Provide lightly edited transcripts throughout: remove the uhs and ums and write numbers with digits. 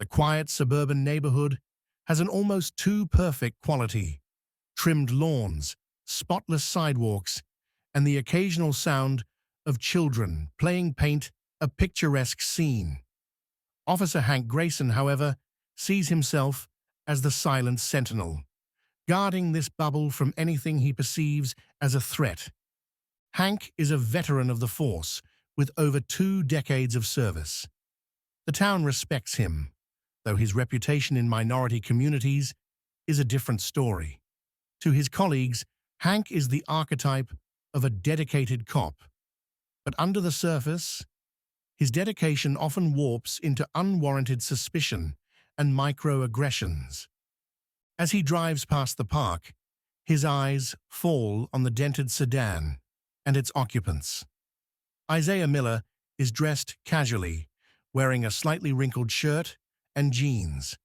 The quiet suburban neighborhood has an almost too perfect quality: trimmed lawns, spotless sidewalks, and the occasional sound of children playing paint a picturesque scene. Officer Hank Grayson, however, sees himself as the silent sentinel, guarding this bubble from anything he perceives as a threat. Hank is a veteran of the force with over 2 decades of service. The town respects him, though his reputation in minority communities is a different story. To his colleagues, Hank is the archetype of a dedicated cop. But under the surface, his dedication often warps into unwarranted suspicion and microaggressions. As he drives past the park, his eyes fall on the dented sedan and its occupants. Isaiah Miller is dressed casually, wearing a slightly wrinkled shirt and jeans.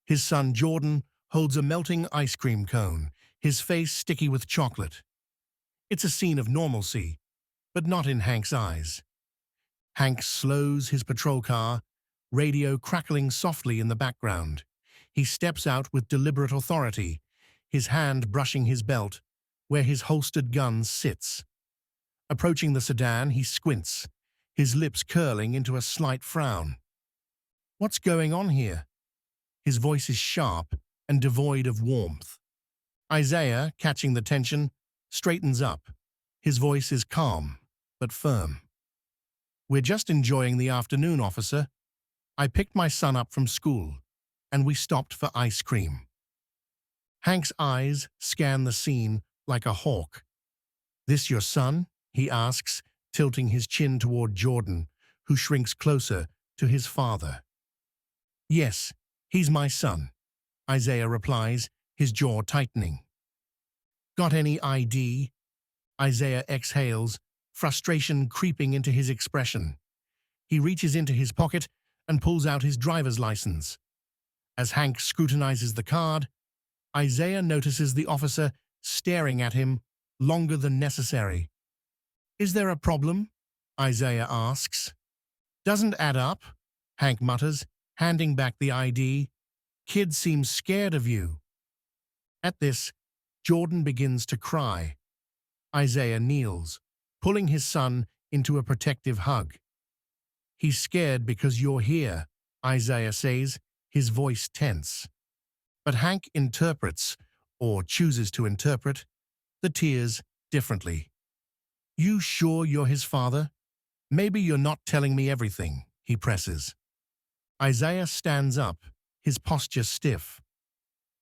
His son Jordan holds a melting ice cream cone, his face sticky with chocolate. It's a scene of normalcy, but not in Hank's eyes. Hank slows his patrol car, radio crackling softly in the background. He steps out with deliberate authority, his hand brushing his belt, where his holstered gun sits. Approaching the sedan, he squints, his lips curling into a slight frown. "What's going on here?" His voice is sharp and devoid of warmth. Isaiah, catching the tension, straightens up. His voice is calm, but firm. "We're just enjoying the afternoon, officer. I picked my son up from school, and we stopped for ice cream." Hank's eyes scan the scene like a hawk. "This your son?" he asks, tilting his chin toward Jordan, who shrinks closer to his father. "Yes, he's my son," Isaiah replies, his jaw tightening. "Got any ID?" Isaiah exhales, frustration creeping into his expression. He reaches into his pocket and pulls out his driver's license. As Hank scrutinizes the card, Isaiah notices the officer staring at him longer than necessary. "Is there a problem?" Isaiah asks. "Doesn't add up," Hank mutters, handing back the ID. "Kid seems scared of you." At this, Jordan begins to cry. Isaiah kneels, pulling his son into a protective hug. "He's scared because you're here," Isaiah says, his voice tense. But Hank interprets, or chooses to interpret, the tears differently. "You sure you're his father? Maybe you're not telling me everything," he presses. Isaiah stands up, his posture stiff.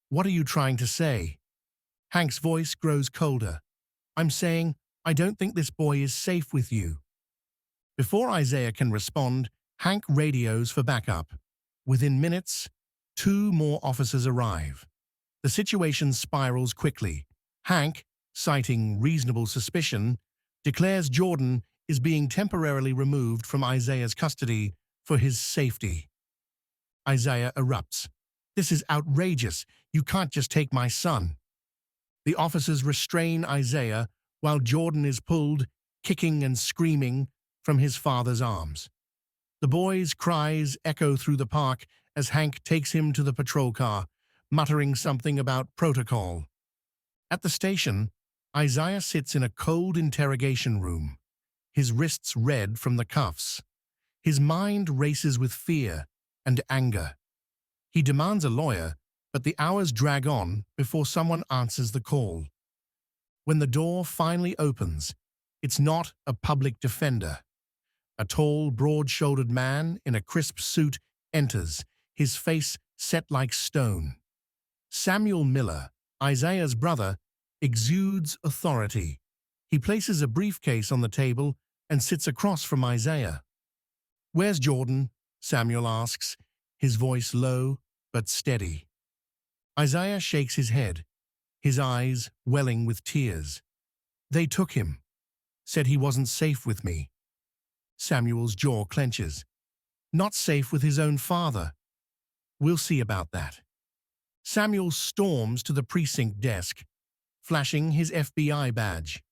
"What are you trying to say?" Hank's voice grows colder. "I'm saying, I don't think this boy is safe with you." Before Isaiah can respond, Hank radios for backup. Within minutes, 2 more officers arrive. The situation spirals quickly. Hank, citing reasonable suspicion, declares Jordan is being temporarily removed from Isaiah's custody for his safety. Isaiah erupts. "This is outrageous. You can't just take my son." The officers restrain Isaiah while Jordan is pulled, kicking and screaming, from his father's arms. The boy's cries echo through the park as Hank takes him to the patrol car, muttering something about protocol. At the station, Isaiah sits in a cold interrogation room, his wrists red from the cuffs. His mind races with fear and anger. He demands a lawyer, but the hours drag on before someone answers the call. When the door finally opens, it's not a public defender. A tall, broad-shouldered man in a crisp suit enters, his face set like stone. Samuel Miller, Isaiah's brother, exudes authority. He places a briefcase on the table and sits across from Isaiah. "Where's Jordan?" Samuel asks, his voice low but steady. Isaiah shakes his head, his eyes welling with tears. "They took him. Said he wasn't safe with me." Samuel's jaw clenches. "Not safe with his own father. We'll see about that." Samuel storms to the precinct desk, flashing his FBI badge.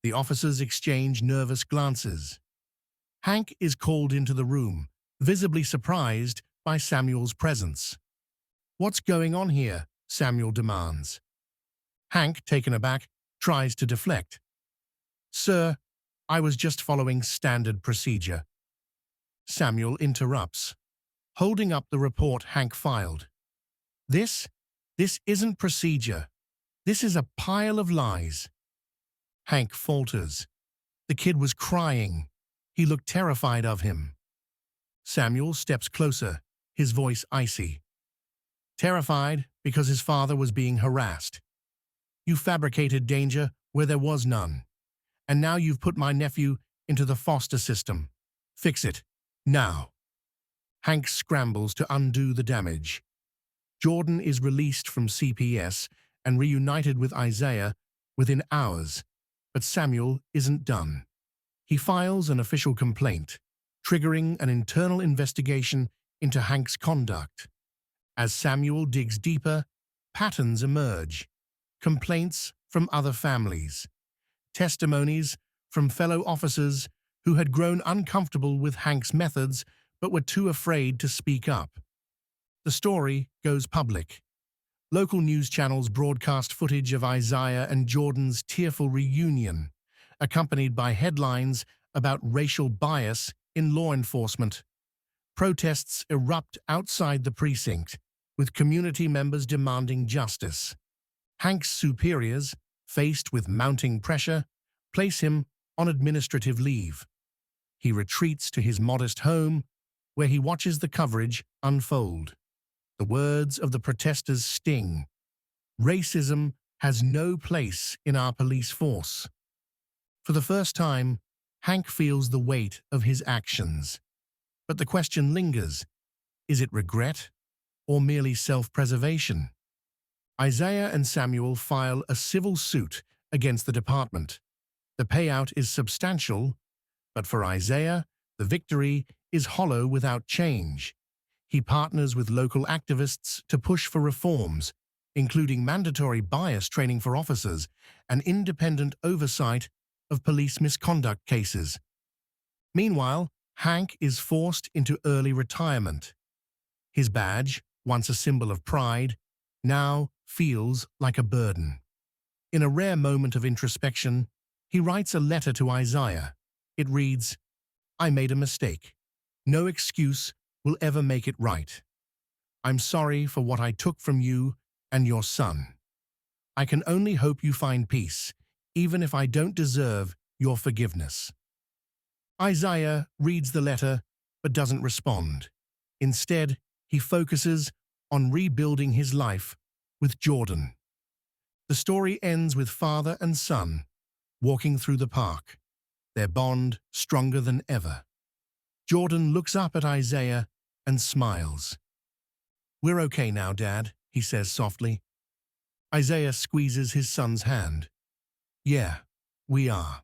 The officers exchange nervous glances. Hank is called into the room, visibly surprised by Samuel's presence. "What's going on here?" Samuel demands. Hank, taken aback, tries to deflect. "Sir, I was just following standard procedure." Samuel interrupts, holding up the report Hank filed. This isn't procedure. This is a pile of lies." Hank falters. The kid was crying. He looked terrified of him. Samuel steps closer, his voice icy. "Terrified because his father was being harassed. You fabricated danger where there was none. And now you've put my nephew into the foster system. Fix it. Now." Hank scrambles to undo the damage. Jordan is released from CPS and reunited with Isaiah within hours, but Samuel isn't done. He files an official complaint, triggering an internal investigation into Hank's conduct. As Samuel digs deeper, patterns emerge. Complaints from other families, testimonies from fellow officers who had grown uncomfortable with Hank's methods but were too afraid to speak up. The story goes public. Local news channels broadcast footage of Isaiah and Jordan's tearful reunion, accompanied by headlines about racial bias in law enforcement. Protests erupt outside the precinct, with community members demanding justice. Hank's superiors, faced with mounting pressure, place him on administrative leave. He retreats to his modest home, where he watches the coverage unfold. The words of the protesters sting. "Racism has no place in our police force." For the first time, Hank feels the weight of his actions. But the question lingers: is it regret or merely self-preservation? Isaiah and Samuel file a civil suit against the department. The payout is substantial, but for Isaiah, the victory is hollow without change. He partners with local activists to push for reforms, including mandatory bias training for officers and independent oversight of police misconduct cases. Meanwhile, Hank is forced into early retirement. His badge, once a symbol of pride, now feels like a burden. In a rare moment of introspection, he writes a letter to Isaiah. It reads, "I made a mistake. No excuse will ever make it right. I'm sorry for what I took from you and your son. I can only hope you find peace, even if I don't deserve your forgiveness." Isaiah reads the letter but doesn't respond. Instead, he focuses on rebuilding his life with Jordan. The story ends with father and son walking through the park, their bond stronger than ever. Jordan looks up at Isaiah and smiles. "We're okay now, Dad," he says softly. Isaiah squeezes his son's hand. "Yeah, we are."